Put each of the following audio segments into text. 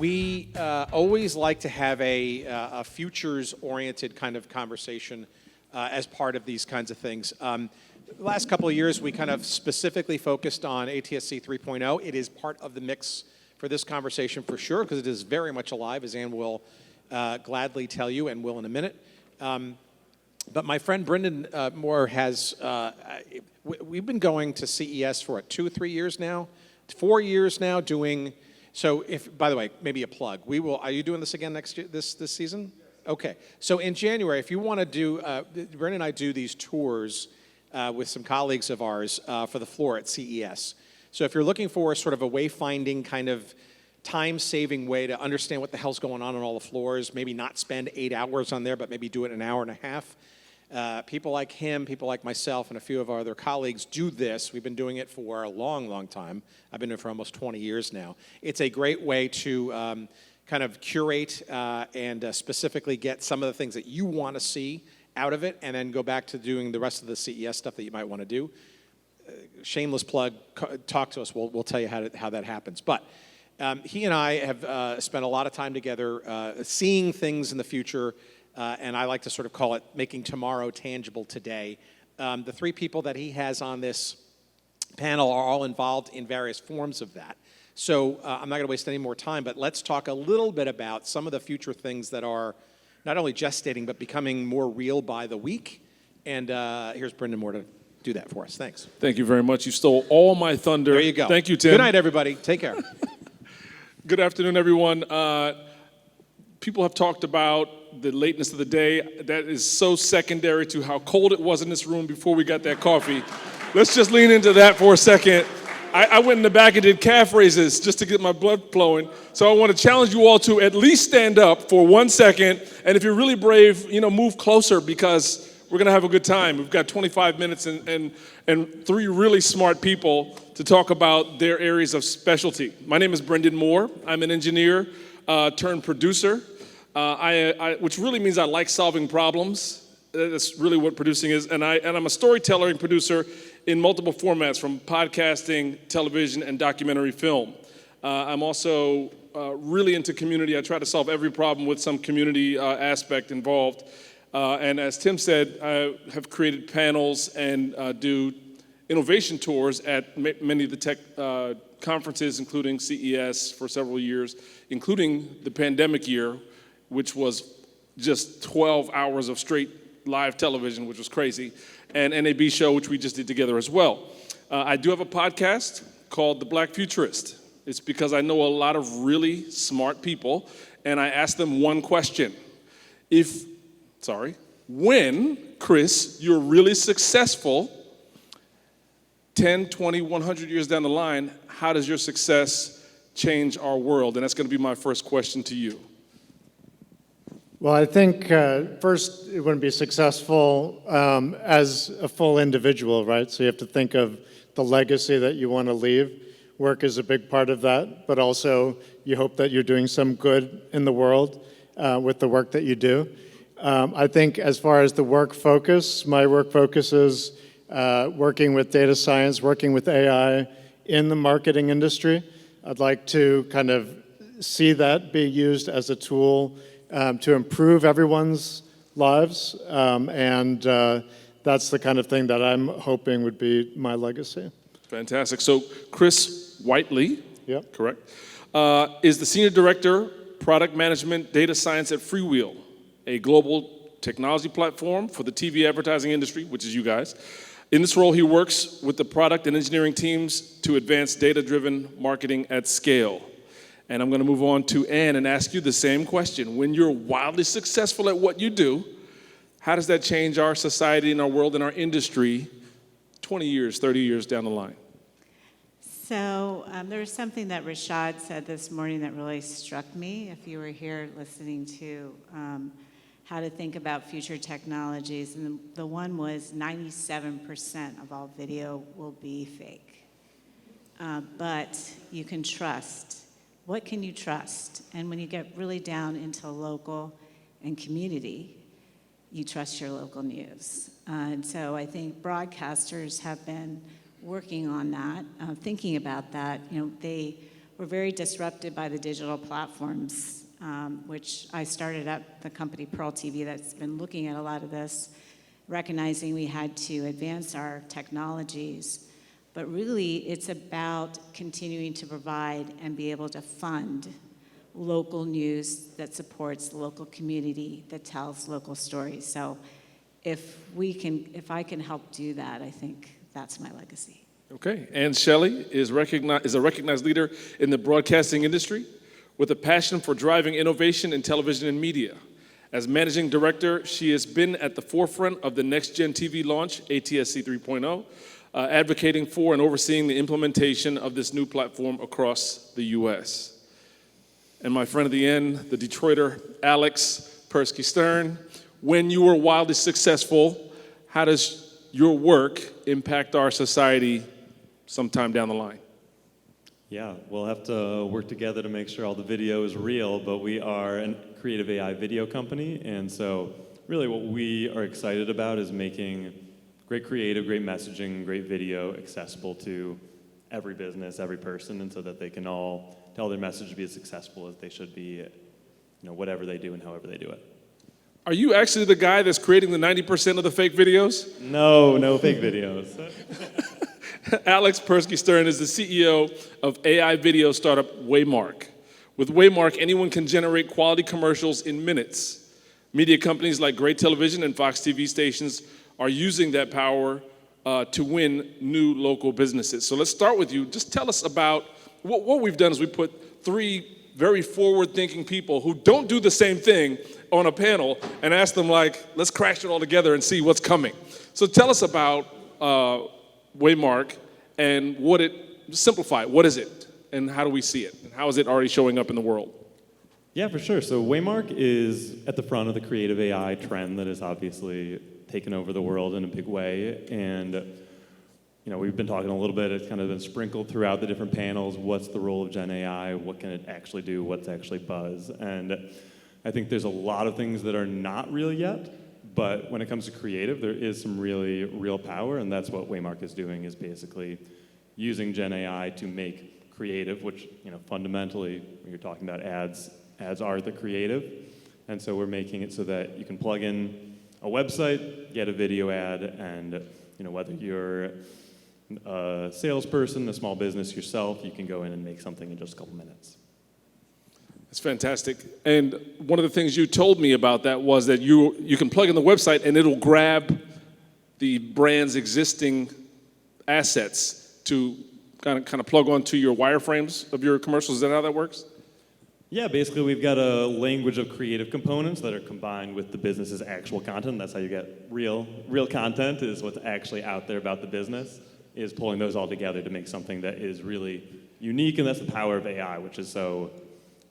We always like to have a futures-oriented kind of conversation as part of these kinds of things. The last couple of years, we kind of specifically focused on ATSC 3.0. It is part of the mix for this conversation for sure, because it is very much alive, as Ann will gladly tell you, and will in a minute. But my friend Brendan Moore has, we've been going to CES for 2 or 3 years now, 4 years now doing, so if, by the way, maybe a plug. We will, are you doing this again next year, this season? Okay, so in January, if you want to do, Brendan and I do these tours with some colleagues of ours for the floor at CES. So if you're looking for sort of a wayfinding kind of time-saving way to understand what the hell's going on all the floors, maybe not spend 8 hours on there, but maybe do it in an hour and a half. People like him, people like myself, and a few of our other colleagues do this. We've been doing it for a long, long time. I've been doing it for almost 20 years now. It's a great way to kind of curate and specifically get some of the things that you want to see out of it, and then go back to doing the rest of the CES stuff that you might want to do. Shameless plug, talk to us. We'll tell you how that happens. But he and I have spent a lot of time together seeing things in the future, and I like to sort of call it making tomorrow tangible today. The 3 people that he has on this panel are all involved in various forms of that. So I'm not going to waste any more time, but let's talk a little bit about some of the future things that are not only gestating, but becoming more real by the week. And here's Brendan Moore to do that for us. Thanks. Thank you very much. You stole all my thunder. There you go. Thank you, Tim. Good night, everybody. Take care. Good afternoon, everyone. People have talked about the lateness of the day. That is so secondary to how cold it was in this room before we got that coffee. Let's just lean into that for a second. I went in the back and did calf raises just to get my blood flowing. So I want to challenge you all to at least stand up for 1 second. And if you're really brave, move closer, because we're going to have a good time. We've got 25 minutes and 3 really smart people to talk about their areas of specialty. My name is Brendan Moore. I'm an engineer turned producer, which really means I like solving problems. That's really what producing is. And I'm a storyteller and producer in multiple formats, from podcasting, television, and documentary film. I'm also really into community. I try to solve every problem with some community aspect involved. And as Tim said, I have created panels and do innovation tours at many of the tech conferences, including CES for several years, including the pandemic year, which was just 12 hours of straight live television, which was crazy, and NAB show, which we just did together as well. I do have a podcast called The Black Futurist. It's because I know a lot of really smart people, and I ask them one question. When, Chris, you're really successful, 10, 20, 100 years down the line, how does your success change our world? And that's going to be my first question to you. Well, I think first, it wouldn't be successful as a full individual, right? So you have to think of the legacy that you want to leave. Work is a big part of that, but also you hope that you're doing some good in the world with the work that you do. I think as far as the work focus, my work focus is working with data science, working with AI in the marketing industry. I'd like to kind of see that be used as a tool to improve everyone's lives, and that's the kind of thing that I'm hoping would be my legacy. Fantastic. So Chris Whiteley, Yep. correct, is the Senior Director, Product Management, Data Science at Freewheel, a global technology platform for the TV advertising industry, which is you guys. In this role, he works with the product and engineering teams to advance data-driven marketing at scale. And I'm going to move on to Ann and ask you the same question. When you're wildly successful at what you do, how does that change our society and our world and our industry 20 years, 30 years down the line? So there was something that Rashad said this morning that really struck me. If you were here listening to how to think about future technologies, and the one was 97% of all video will be fake. But you can trust. What can you trust? And when you get really down into local and community, you trust your local news. And so I think broadcasters have been working on that, thinking about that. we're very disrupted by the digital platforms, which I started at the company Pearl TV that's been looking at a lot of this, recognizing we had to advance our technologies. But really, it's about continuing to provide and be able to fund local news that supports the local community, that tells local stories. So if I can help do that, I think that's my legacy. Okay, Ann Shelley is a recognized leader in the broadcasting industry with a passion for driving innovation in television and media. As managing director, she has been at the forefront of the next-gen TV launch, ATSC 3.0, advocating for and overseeing the implementation of this new platform across the U.S. And my friend at the end, the Detroiter Alex Persky-Stern, when you were wildly successful, how does your work impact our society sometime down the line? Yeah, we'll have to work together to make sure all the video is real, but we are a creative AI video company, and so really what we are excited about is making great creative, great messaging, great video accessible to every business, every person, and so that they can all tell their message to be as successful as they should be, whatever they do and however they do it. Are you actually the guy that's creating the 90% of the fake videos? No fake videos. Alex Persky-Stern is the CEO of AI video startup Waymark. With Waymark, anyone can generate quality commercials in minutes. Media companies like Gray Television and Fox TV stations are using that power to win new local businesses. So let's start with you. Just tell us about what we've done is we put three very forward-thinking people who don't do the same thing on a panel and ask them, let's crash it all together and see what's coming. So tell us about Waymark and simplify it. What is it? And how do we see it? And how is it already showing up in the world? Yeah, for sure. So Waymark is at the front of the creative AI trend that has obviously taken over the world in a big way. And we've been talking a little bit, it's kind of been sprinkled throughout the different panels. What's the role of Gen AI? What can it actually do? What's actually buzz? And I think there's a lot of things that are not real yet, but when it comes to creative, there is some really real power, and that's what Waymark is doing, is basically using Gen AI to make creative, which, fundamentally, when you're talking about ads are the creative. And so we're making it so that you can plug in a website, get a video ad, and whether you're a salesperson, a small business yourself, you can go in and make something in just a couple minutes. That's fantastic. And one of the things you told me about that was that you can plug in the website and it'll grab the brand's existing assets to kind of plug onto your wireframes of your commercials. Is that how that works? Yeah, basically we've got a language of creative components that are combined with the business's actual content. That's how you get real content, is what's actually out there about the business, is pulling those all together to make something that is really unique, and that's the power of AI, which is so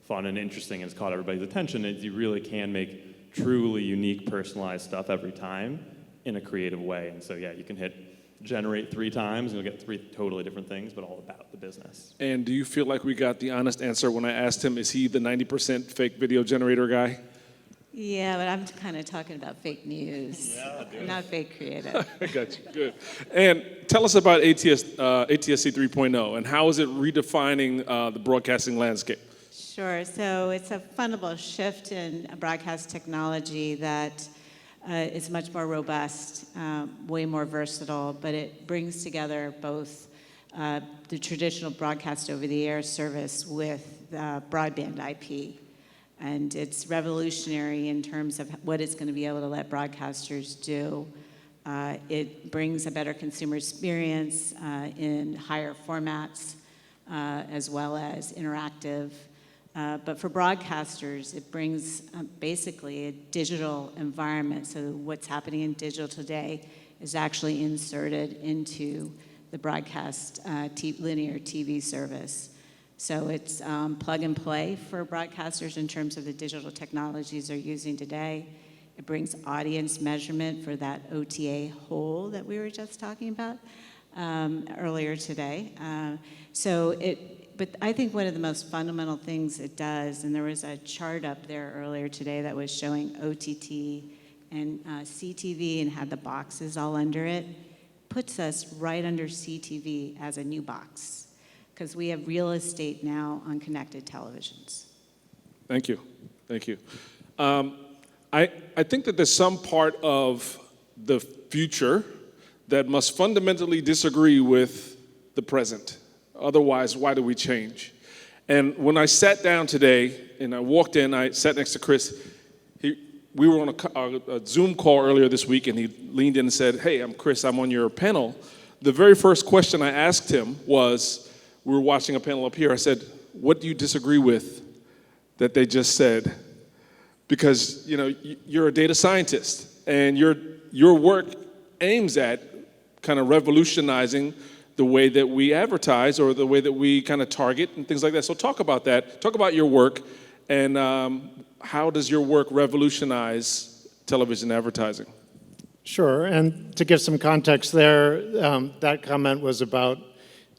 fun and interesting and it's caught everybody's attention, is you really can make truly unique, personalized stuff every time in a creative way. And so yeah, you can hit generate 3 times and you'll get 3 totally different things, but all about the business. And do you feel like we got the honest answer when I asked him, is he the 90% fake video generator guy? Yeah, but I'm kind of talking about fake news, not fake creative. I got you, good. And tell us about ATSC 3.0 and how is it redefining the broadcasting landscape? Sure, so it's a fundamental shift in broadcast technology that is much more robust, way more versatile, but it brings together both the traditional broadcast over-the-air service with broadband IP. And it's revolutionary in terms of what it's going to be able to let broadcasters do. It brings a better consumer experience in higher formats, as well as interactive. But for broadcasters, it brings basically a digital environment. So what's happening in digital today is actually inserted into the broadcast linear TV service. So it's plug and play for broadcasters in terms of the digital technologies they're using today. It brings audience measurement for that OTA hole that we were just talking about earlier today. But I think one of the most fundamental things it does, and there was a chart up there earlier today that was showing OTT and CTV and had the boxes all under it, puts us right under CTV as a new box. because we have real estate now on connected televisions. Thank you. Thank you. I think that there's some part of the future that must fundamentally disagree with the present. Otherwise, why do we change? And when I sat down today and I walked in, I sat next to Chris. We were on a Zoom call earlier this week, and he leaned in and said, "Hey, I'm Chris, I'm on your panel." The very first question I asked him was, we were watching a panel up here, I said, "What do you disagree with that they just said?" Because you're a data scientist, and your work aims at kind of revolutionizing the way that we advertise or the way that we kind of target and things like that. So talk about that. Talk about your work, and how does your work revolutionize television advertising? Sure, and to give some context there, that comment was about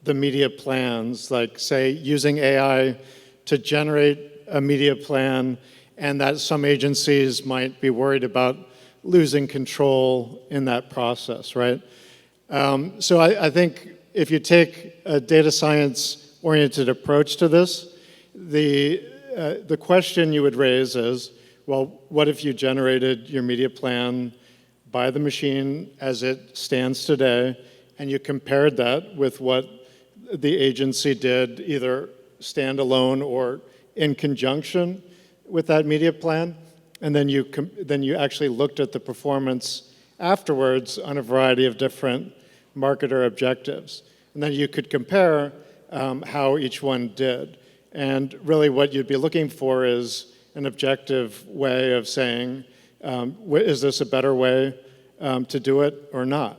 the media plans, like say using AI to generate a media plan, and that some agencies might be worried about losing control in that process, right? So I think if you take a data science-oriented approach to this, the question you would raise is, well, what if you generated your media plan by the machine as it stands today, and you compared that with what the agency did, either standalone or in conjunction with that media plan, and then you actually looked at the performance afterwards on a variety of different marketer objectives. And then you could compare how each one did. And really what you'd be looking for is an objective way of saying, is this a better way to do it or not?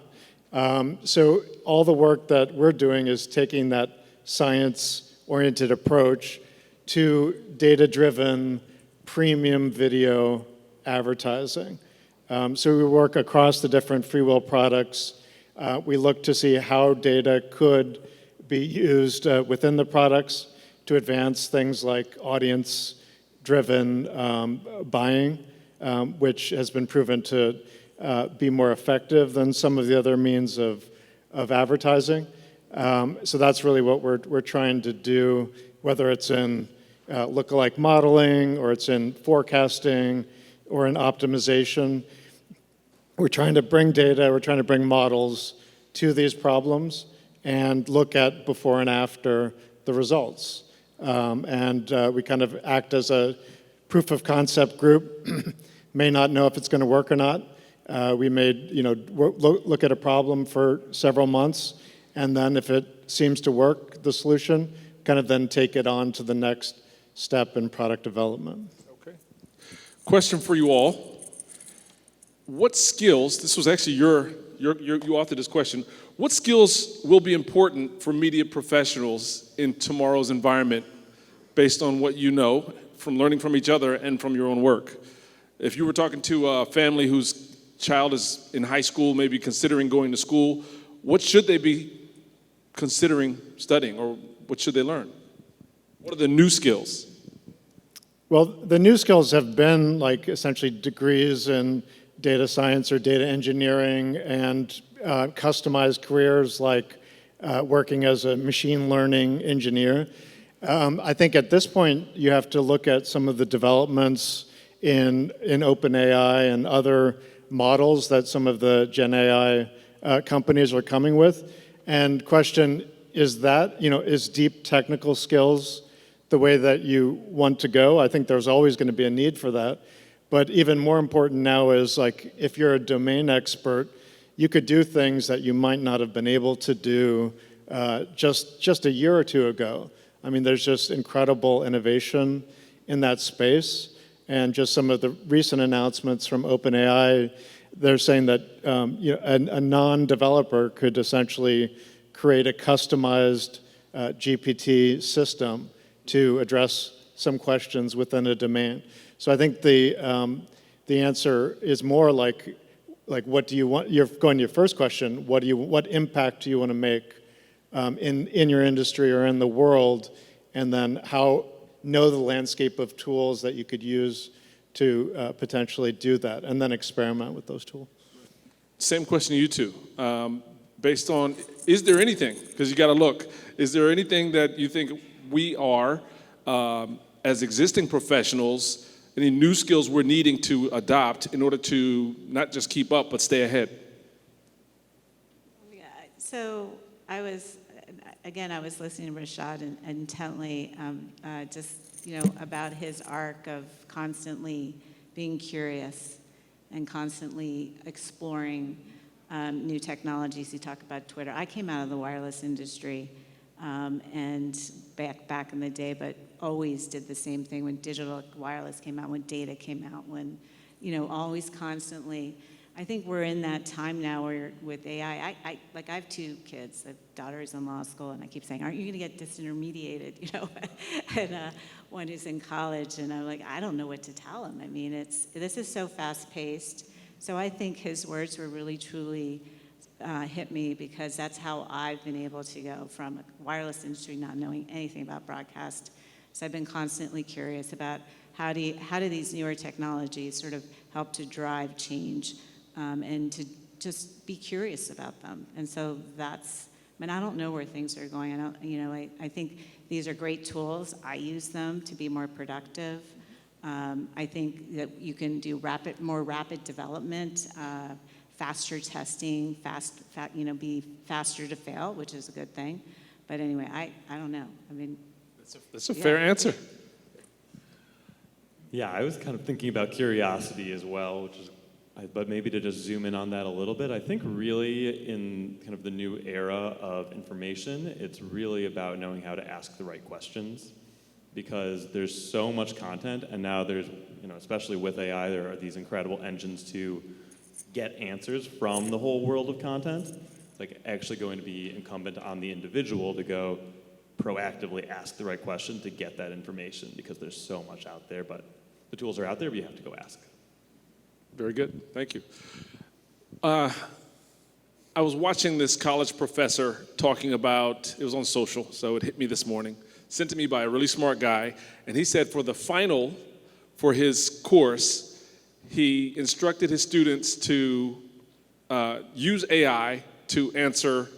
So all the work that we're doing is taking that science-oriented approach to data-driven premium video advertising. So we work across the different free will products. We look to see how data could be used within the products to advance things like audience-driven buying, which has been proven to be more effective than some of the other means of advertising. So that's really what we're trying to do, whether it's in lookalike modeling, or it's in forecasting, or in optimization. We're trying to bring data, we're trying to bring models to these problems and look at before and after the results. We kind of act as a proof of concept group, may not know if it's going to work or not. We may look at a problem for several months, and then if it seems to work, the solution, kind of then take it on to the next step in product development. Okay. Question for you all. What skills, this was actually you authored this question, what skills will be important for media professionals in tomorrow's environment based on what you know from learning from each other and from your own work? If you were talking to a family whose child is in high school, maybe considering going to school, what should they be considering studying, or what should they learn? What are the new skills? Well, the new skills have been like essentially degrees in data science or data engineering, and customized careers like working as a machine learning engineer. I think at this point you have to look at some of the developments in OpenAI and other models that some of the Gen AI companies are coming with, and question, is deep technical skills the way that you want to go? I think there's always going to be a need for that. But even more important now is, like, if you're a domain expert, you could do things that you might not have been able to do just a year or two ago. I mean, there's just incredible innovation in that space. And just some of the recent announcements from OpenAI, they're saying that a non-developer could essentially create a customized GPT system to address some questions within a domain. So I think the answer is more like what do you want? You're going to your first question. What impact do you want to make in your industry or in the world? And then know the landscape of tools that you could use to potentially do that, and then experiment with those tools. Same question to you two. based on, is there anything, because you got to look, is there anything that you think we are, as existing professionals, any new skills we're needing to adopt in order to not just keep up, but stay ahead? Yeah, so I was listening to Rashad intently, just, about his arc of constantly being curious and constantly exploring new technologies. You talk about Twitter. I came out of the wireless industry and back in the day, but always did the same thing when digital wireless came out, when data came out, when, always constantly. I think we're in that time now where with AI, I have 2 kids. A daughter is in law school, and I keep saying, aren't you going to get disintermediated, and one who's in college, and I'm like, I don't know what to tell him. I mean, this is so fast-paced. So I think his words were really, truly hit me, because that's how I've been able to go from a wireless industry not knowing anything about broadcast. So I've been constantly curious about how do these newer technologies sort of help to drive change, and to just be curious about them. And so I don't know where things are going. I think these are great tools. I use them to be more productive. I think that you can do more rapid development, faster testing, be faster to fail, which is a good thing. But anyway, I don't know. I mean, that's a fair answer. Yeah, I was kind of thinking about curiosity as well, but maybe to just zoom in on that a little bit, I think really in kind of the new era of information, it's really about knowing how to ask the right questions, because there's so much content, and now there's, especially with AI, there are these incredible engines to get answers from the whole world of content. It's like actually going to be incumbent on the individual to go proactively ask the right question to get that information, because there's so much out there, but the tools are out there, but you have to go ask. Very good, thank you. I was watching this college professor talking about, it was on social, so it hit me this morning, sent to me by a really smart guy, and he said for the final for his course, he instructed his students to use AI to answer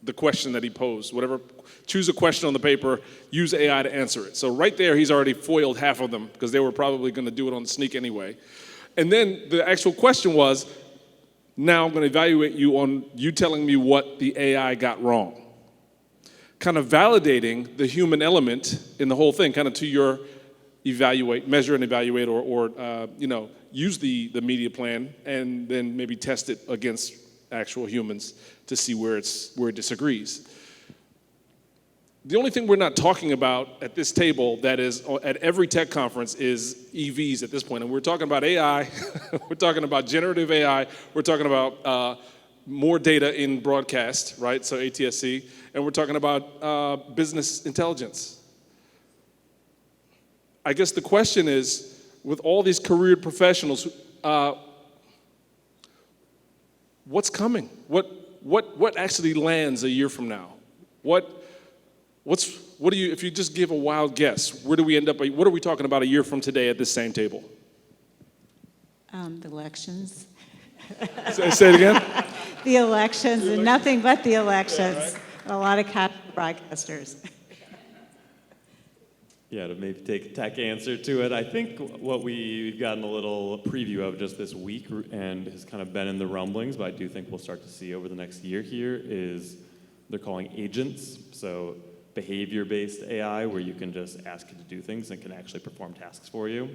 the question that he posed. Choose a question on the paper, use AI to answer it. So right there, he's already foiled half of them, because they were probably going to do it on the sneak anyway. And then the actual question was, now I'm going to evaluate you on you telling me what the AI got wrong. Kind of validating the human element in the whole thing, kind of to your measure and evaluate, or use the media plan and then maybe test it against actual humans to see where it disagrees. The only thing we're not talking about at this table that is at every tech conference is EVs at this point. And we're talking about AI, we're talking about generative AI, we're talking about more data in broadcast, right? So ATSC, and we're talking about business intelligence. I guess the question is, with all these career professionals, what's coming? What actually lands a year from now? What do you, if you just give a wild guess, where do we end up? What are we talking about a year from today at this same table? The elections. Say it again? The elections, and nothing but the elections. Yeah, right? A lot of broadcasters. Yeah, to maybe take a tech answer to it, I think what we've gotten a little preview of just this week and has kind of been in the rumblings, but I do think we'll start to see over the next year here, is they're calling agents. So behavior-based AI, where you can just ask it to do things and can actually perform tasks for you.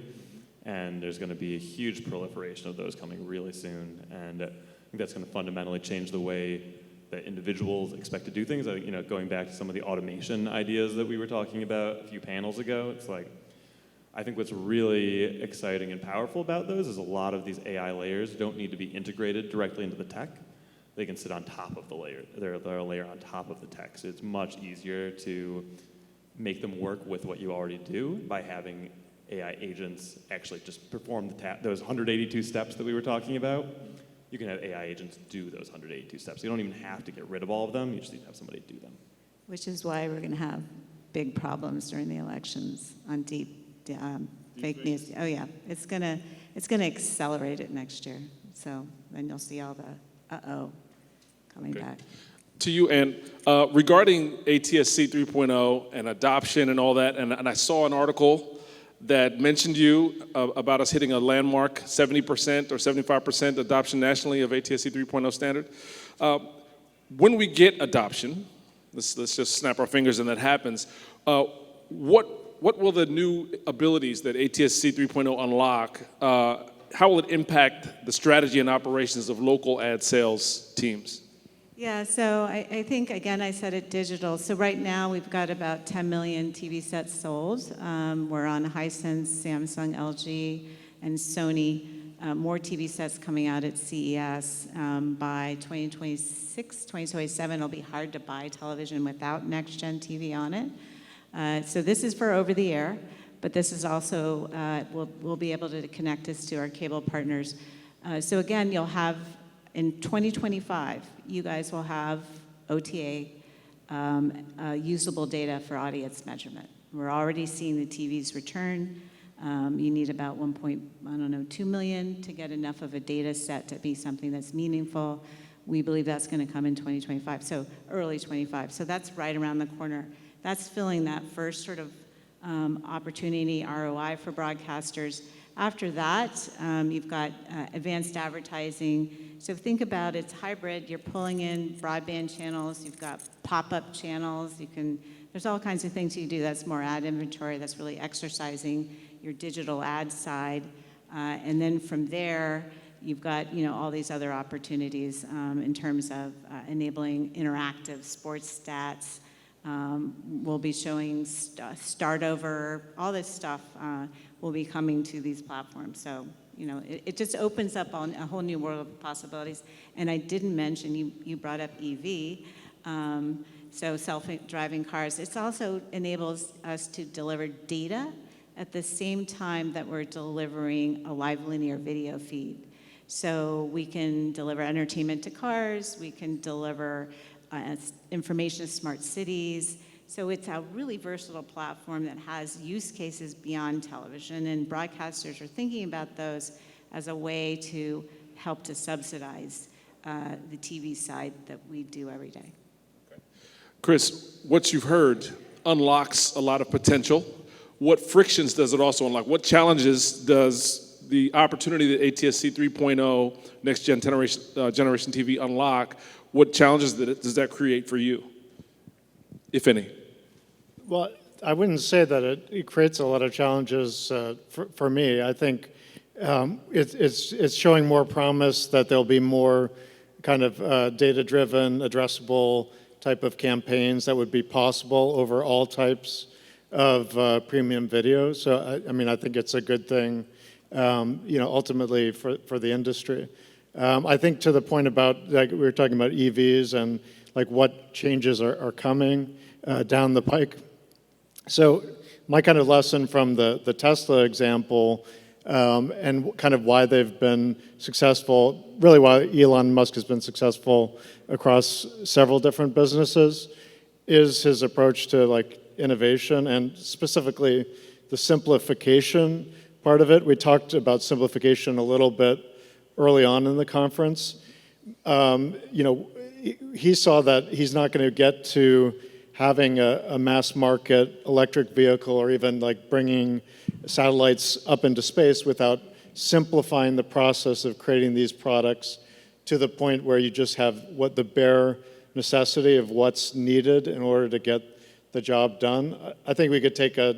And there's going to be a huge proliferation of those coming really soon. And I think that's going to fundamentally change the way that individuals expect to do things. Going back to some of the automation ideas that we were talking about a few panels ago, it's like, I think what's really exciting and powerful about those is a lot of these AI layers don't need to be integrated directly into the tech. They can sit on top of the layer. They're a layer on top of the tech. So it's much easier to make them work with what you already do by having AI agents actually just perform those 182 steps that we were talking about. You can have AI agents do those 182 steps. You don't even have to get rid of all of them. You just need to have somebody do them. Which is why we're going to have big problems during the elections on fake news. Oh yeah, it's going to accelerate it next year. So then you'll see all the coming back. To you, Ann, regarding ATSC 3.0 and adoption and all that, and I saw an article that mentioned you about us hitting a landmark 70% or 75% adoption nationally of ATSC 3.0 standard. When we get adoption, let's just snap our fingers and that happens, what will the new abilities that ATSC 3.0 unlock, how will it impact the strategy and operations of local ad sales teams? Yeah, so I think, again, I said it digital. So right now we've got about 10 million TV sets sold. We're on Hisense, Samsung, LG, and Sony. More TV sets coming out at CES. By 2026, 2027, it'll be hard to buy television without next-gen TV on it. So this is for over-the-air, but this is also, we'll be able to connect this to our cable partners. So again, you'll have, in 2025, you guys will have OTA, usable data for audience measurement. We're already seeing the TVs return. You need about 2 million to get enough of a data set to be something that's meaningful. We believe that's going to come in 2025, so early 25. So that's right around the corner. That's filling that first sort of opportunity, ROI for broadcasters. After that, you've got advanced advertising. So think about it's hybrid. You're pulling in broadband channels. You've got pop-up channels. There's all kinds of things you do. That's more ad inventory. That's really exercising your digital ad side. And then from there, you've got all these other opportunities in terms of enabling interactive sports stats. We'll be showing start over. All this stuff will be coming to these platforms. So, it just opens up on a whole new world of possibilities. And I didn't mention, you brought up EV, so self-driving cars. It also enables us to deliver data at the same time that we're delivering a live linear video feed. So we can deliver entertainment to cars, we can deliver information to smart cities. So it's a really versatile platform that has use cases beyond television, and broadcasters are thinking about those as a way to help to subsidize the TV side that we do every day. Chris, what you've heard unlocks a lot of potential. What frictions does it also unlock? What challenges does the opportunity that ATSC 3.0 next generation TV unlock? What challenges does that create for you, if any? Well, I wouldn't say that it creates a lot of challenges for me. I think it's showing more promise that there'll be more kind of data-driven, addressable type of campaigns that would be possible over all types of premium video. So, I think it's a good thing, ultimately for the industry. I think to the point about, like, we were talking about EVs and like what changes are coming down the pike. So my kind of lesson from the Tesla example and kind of why they've been successful, really why Elon Musk has been successful across several different businesses, is his approach to like innovation and specifically the simplification part of it. We talked about simplification a little bit early on in the conference. He saw that he's not going to get to having a mass market electric vehicle or even like bringing satellites up into space without simplifying the process of creating these products to the point where you just have what the bare necessity of what's needed in order to get the job done. I think we could take a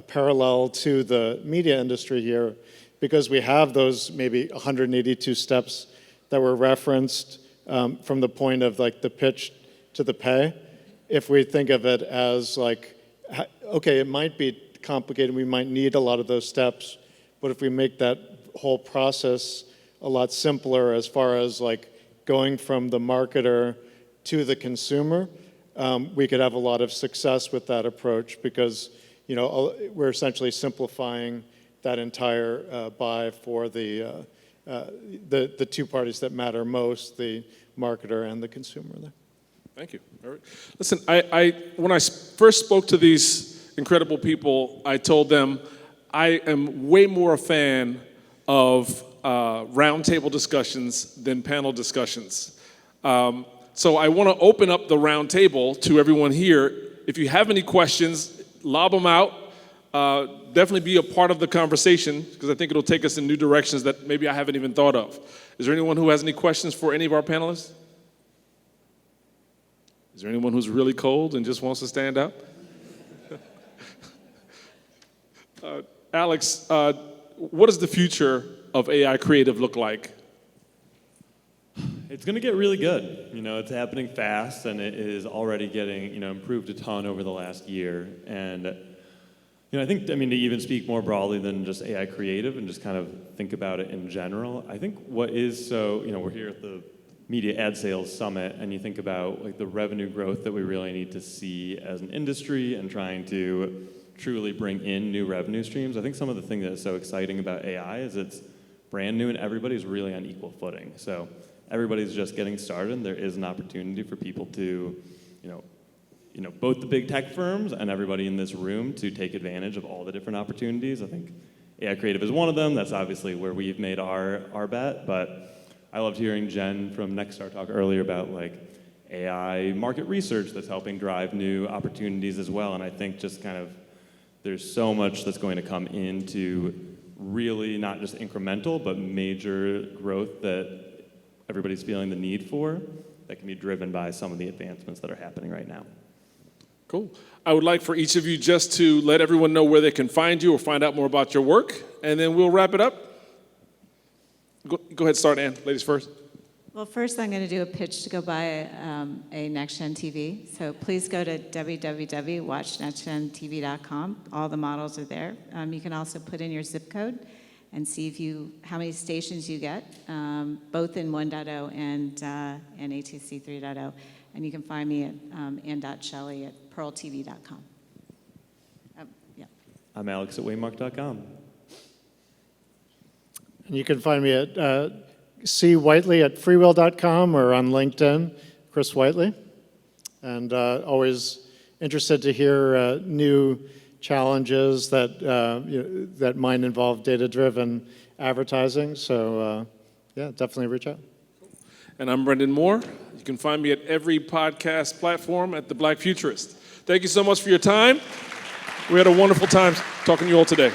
parallel to the media industry here, because we have those maybe 182 steps that were referenced from the point of like the pitch to the pay. If we think of it as like, okay, it might be complicated, we might need a lot of those steps, but if we make that whole process a lot simpler as far as like going from the marketer to the consumer, we could have a lot of success with that approach, because we're essentially simplifying that entire buy for the two parties that matter most, the marketer and the consumer. There. Thank you. All right. Listen, when I first spoke to these incredible people, I told them I am way more a fan of roundtable discussions than panel discussions. So I want to open up the round table to everyone here. If you have any questions, lob them out. Definitely be a part of the conversation because I think it'll take us in new directions that maybe I haven't even thought of. Is there anyone who has any questions for any of our panelists? Is there anyone who's really cold and just wants to stand up? Alex, what does the future of AI creative look like? It's going to get really good. It's happening fast, and it is already getting, improved a ton over the last year. And, I think, to even speak more broadly than just AI creative and just kind of think about it in general, I think what is so, we're here at the Media Ad Sales Summit, and you think about like the revenue growth that we really need to see as an industry and trying to truly bring in new revenue streams. I think some of the thing that is so exciting about AI is it's brand new and everybody's really on equal footing. So everybody's just getting started, and there is an opportunity for people to, both the big tech firms and everybody in this room to take advantage of all the different opportunities. I think AI creative is one of them. That's obviously where we've made our bet, but I loved hearing Jen from Nextstar talk earlier about like AI market research that's helping drive new opportunities as well. And I think just kind of there's so much that's going to come into really not just incremental, but major growth that everybody's feeling the need for that can be driven by some of the advancements that are happening right now. Cool. I would like for each of you just to let everyone know where they can find you or find out more about your work, and then we'll wrap it up. Go ahead, start, Ann. Ladies first. Well, first I'm going to do a pitch to go buy a NextGen TV. So please go to www.watchnextgentv.com. All the models are there. You can also put in your zip code and see how many stations you get, both in 1.0 and ATSC 3.0. And you can find me at ann.shelley at pearltv.com. Yeah. I'm Alex at waymark.com. And you can find me at cwhiteley at freewill.com or on LinkedIn, Chris Whiteley. And always interested to hear new challenges that might involve data-driven advertising. So yeah, definitely reach out. And I'm Brendan Moore. You can find me at every podcast platform at The Black Futurist. Thank you so much for your time. We had a wonderful time talking to you all today.